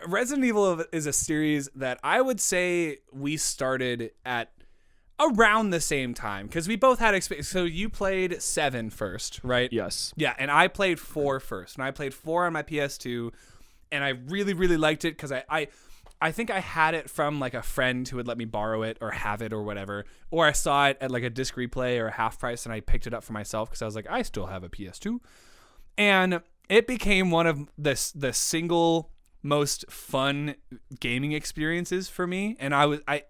Resident Evil is a series that I would say we started at around the same time because we both had experience. So you played 7 first, right? Yes. Yeah, and I played 4 first. And I played 4 on my PS2, and I really, really liked it because I think I had it from like a friend who would let me borrow it or have it or whatever. Or I saw it at like a disc replay or a half price, and I picked it up for myself because I was like, I still have a PS2. And it became one of the single most fun gaming experiences for me. And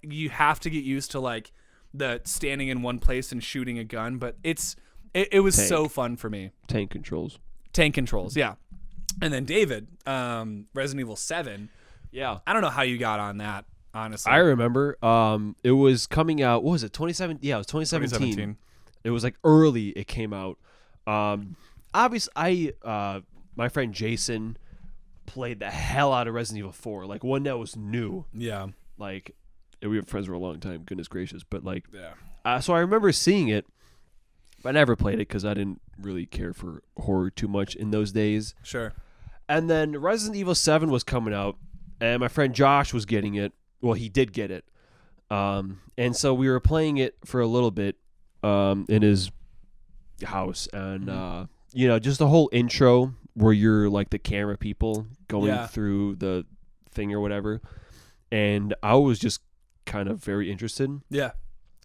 you have to get used to like the standing in one place and shooting a gun, but it was so fun for me. Tank controls, yeah. And then David, Resident Evil 7. Yeah. I don't know how you got on that, honestly. I remember it was coming out, what was it, 2017? Yeah, it was 2017. It was like early it came out. Obviously, my friend Jason played the hell out of Resident Evil 4, like one that was new. Yeah. Like, we were friends for a long time, goodness gracious. But like, yeah. So I remember seeing it, but I never played it because I didn't really care for horror too much in those days. Sure. And then Resident Evil 7 was coming out, and my friend Josh was getting it. Well, he did get it. And so we were playing it for a little bit in his house. And, just the whole intro where you're like the camera people going through the thing or whatever. And I was just kind of very interested. Yeah.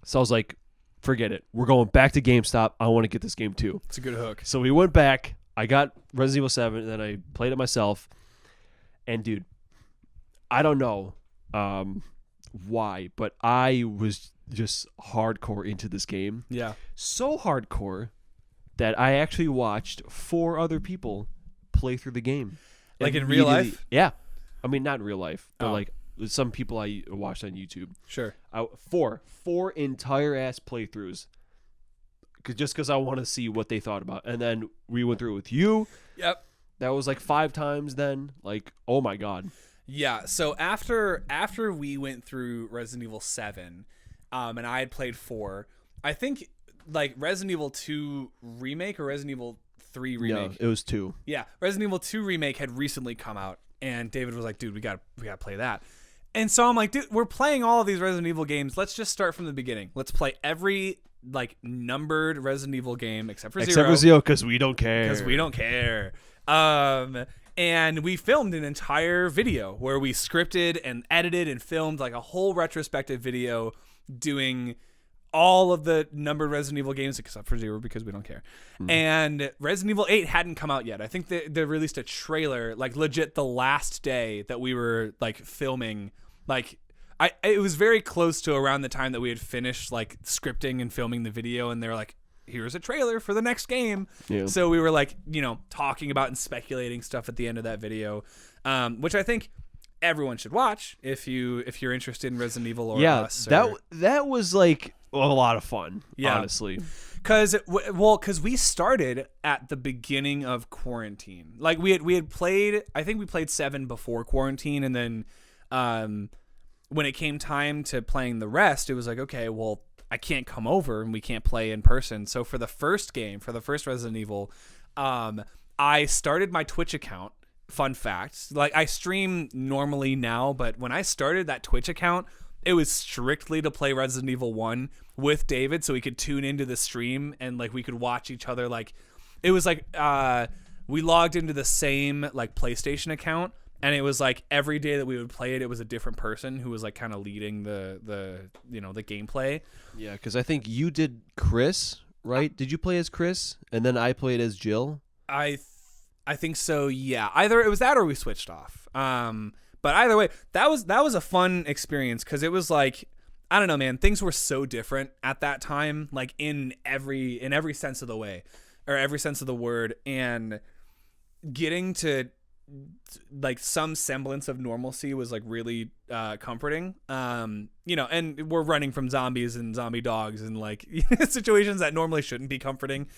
So I was like, forget it. We're going back to GameStop. I want to get this game too. It's a good hook. So we went back. I got Resident Evil 7, and then I played it myself. And, dude, I don't know why, but I was just hardcore into this game. Yeah. So hardcore that I actually watched 4 other people play through the game. Like in real life? Yeah. I mean, not in real life, but Oh. some people I watched on YouTube. Sure. 4 entire ass playthroughs. Just because I want to see what they thought about. And then we went through it with you. Yep. That was like 5 times then. Like, oh my God. Yeah, so after we went through Resident Evil 7, and I had played 4, I think like Resident Evil 2 remake or Resident Evil 3 remake. No, it was 2. Yeah, Resident Evil 2 remake had recently come out, and David was like, "Dude, we got to play that." And so I'm like, "Dude, we're playing all of these Resident Evil games. Let's just start from the beginning. Let's play every like numbered Resident Evil game except for 0. Except for 0 because we don't care. Because we don't care. And we filmed an entire video where we scripted and edited and filmed like a whole retrospective video doing all of the numbered Resident Evil games except for 0 because we don't care. And Resident Evil 8 hadn't come out yet. I think they released a trailer like legit the last day that we were like filming. Like it was very close to around the time that we had finished like scripting and filming the video, and they're like, here's a trailer for the next game. Yeah. So we were like, talking about and speculating stuff at the end of that video, which I think everyone should watch if you're interested in Resident Evil or us. That was like a lot of fun, honestly. Because we started at the beginning of quarantine. Like we had played, I think we played 7 before quarantine, and then when it came time to playing the rest, it was like, okay, well, I can't come over and we can't play in person. So for the first Resident Evil, I started my Twitch account. Fun fact, like I stream normally now, but when I started that Twitch account, it was strictly to play Resident Evil 1 with David, so we could tune into the stream and like we could watch each other. Like it was like we logged into the same like PlayStation account, and it was like every day that we would play it, it was a different person who was like kind of leading the gameplay. Yeah, because I think you did Chris, right? Did you play as Chris, and then I played as Jill? I think so. Yeah, either it was that or we switched off. But either way, that was a fun experience because it was like, I don't know, man. Things were so different at that time, like in every sense of the way, or every sense of the word, and getting to like some semblance of normalcy was like really comforting. And we're running from zombies and zombie dogs and like situations that normally shouldn't be comforting.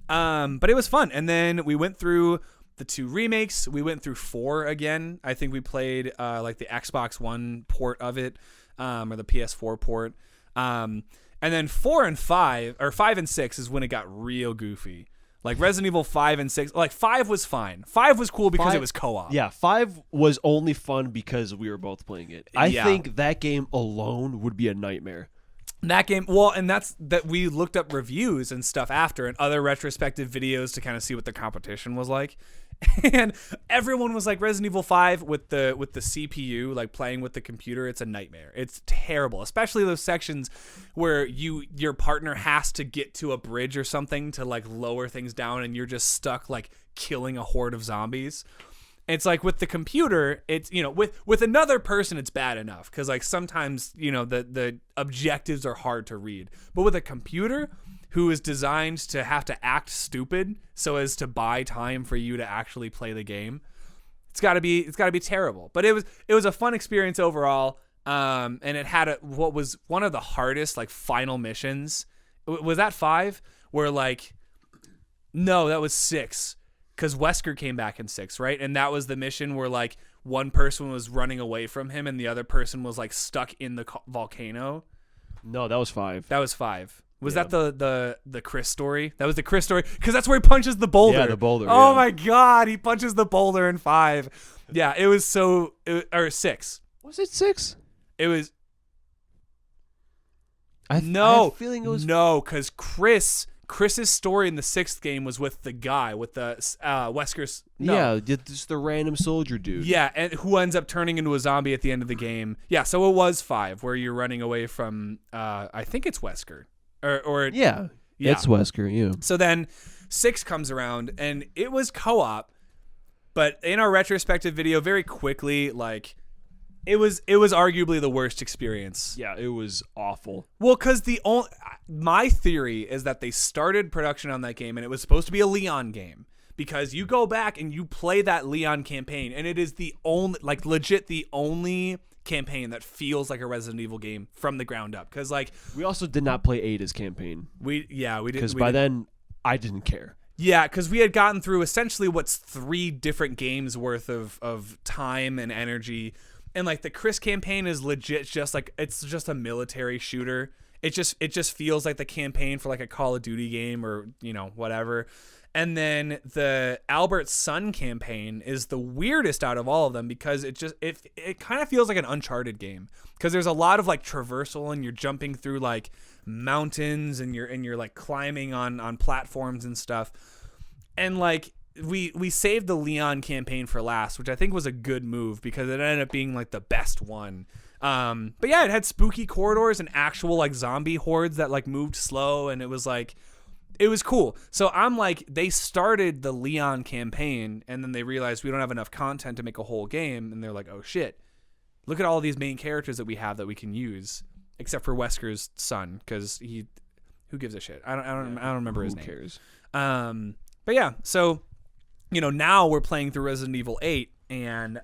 But it was fun. And then we went through the 2 remakes. We went through 4 again. I think we played like the Xbox One port of it, or the PS4 port. And then 4 and 5 and 6 is when it got real goofy. Like Resident Evil 5 and 6, like 5 was fine. 5 was cool because it was co-op. Yeah, 5 was only fun because we were both playing it. I think that game alone would be a nightmare. That game, well, and that's that we looked up reviews and stuff after and other retrospective videos to kind of see what the competition was like. And everyone was like, Resident Evil 5 with the CPU, like playing with the computer, it's a nightmare. It's terrible, especially those sections where your partner has to get to a bridge or something to like lower things down, and you're just stuck like killing a horde of zombies. It's like with the computer, it's, you know, with another person, it's bad enough because like sometimes, you know, the objectives are hard to read. But with a computer who is designed to have to act stupid so as to buy time for you to actually play the game, it's got to be terrible. But it was a fun experience overall. And it had what was one of the hardest like final missions. Was that 5? Where like, no, that was 6. Because Wesker came back in 6, right? And that was the mission where like one person was running away from him and the other person was like stuck in the volcano. No, that was 5. That was 5. Was that the Chris story? That was the Chris story because that's where he punches the boulder. Yeah, the boulder. Oh my God, he punches the boulder in 5. Yeah, it was or 6. Was it 6? It was. I have a feeling it was. No, because Chris's story in the 6th game was with the guy, with the Wesker's. No. Yeah, just the random soldier dude. Yeah, and who ends up turning into a zombie at the end of the game. Yeah, so it was 5, where you're running away from, I think it's Wesker. Or yeah, it's Wesker, yeah. So then 6 comes around, and it was co-op, but in our retrospective video, very quickly, like, it was arguably the worst experience. Yeah, it was awful. Well, because my theory is that they started production on that game, and it was supposed to be a Leon game. Because you go back and you play that Leon campaign, and it is the only, like, legit the only campaign that feels like a Resident Evil game from the ground up. Because, like, we also did not play Ada's campaign. We didn't. Because by then, I didn't care. Yeah, because we had gotten through essentially what's 3 different games worth of time and energy. And like the Chris campaign is legit just like, it's just a military shooter. It just feels like the campaign for like a Call of Duty game or, you know, whatever. And then the Albert Sun campaign is the weirdest out of all of them because it kind of feels like an Uncharted game because there's a lot of like traversal and you're jumping through like mountains and you're like climbing on platforms and stuff. And like we saved the Leon campaign for last, which I think was a good move because it ended up being like the best one. But yeah, it had spooky corridors and actual like zombie hordes that like moved slow, and it was cool. So I'm like, they started the Leon campaign and then they realized we don't have enough content to make a whole game, and they're like, oh shit, look at all these main characters that we have that we can use, except for Wesker's son, because who gives a shit? I don't remember his name. Who cares? But yeah, so you know, now we're playing through Resident Evil 8, and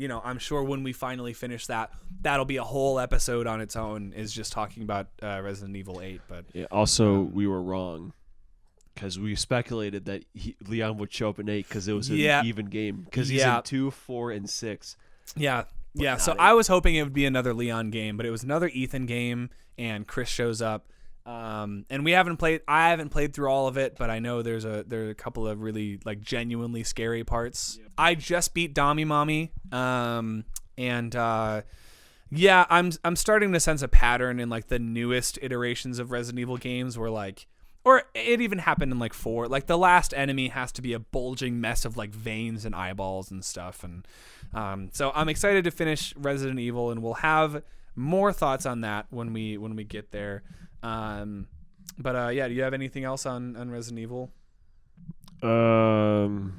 you know, I'm sure when we finally finish that, that'll be a whole episode on its own, is just talking about Resident Evil 8. But yeah, also we were wrong because we speculated that Leon would show up in 8 because it was an even game because he's in 2, 4, and 6. Yeah. Yeah, so I was hoping it would be another Leon game, but it was another Ethan game, and Chris shows up. And I haven't played through all of it, but I know there are a couple of really like genuinely scary parts. Yep. I just beat Dami Mommy. Yeah, I'm starting to sense a pattern in like the newest iterations of Resident Evil games where like, or it even happened in like 4, like the last enemy has to be a bulging mess of like veins and eyeballs and stuff. And, so I'm excited to finish Resident Evil, and we'll have more thoughts on that when we get there. But yeah, do you have anything else on Resident Evil? No.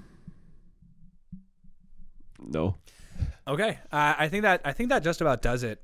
Okay. I think that just about does it.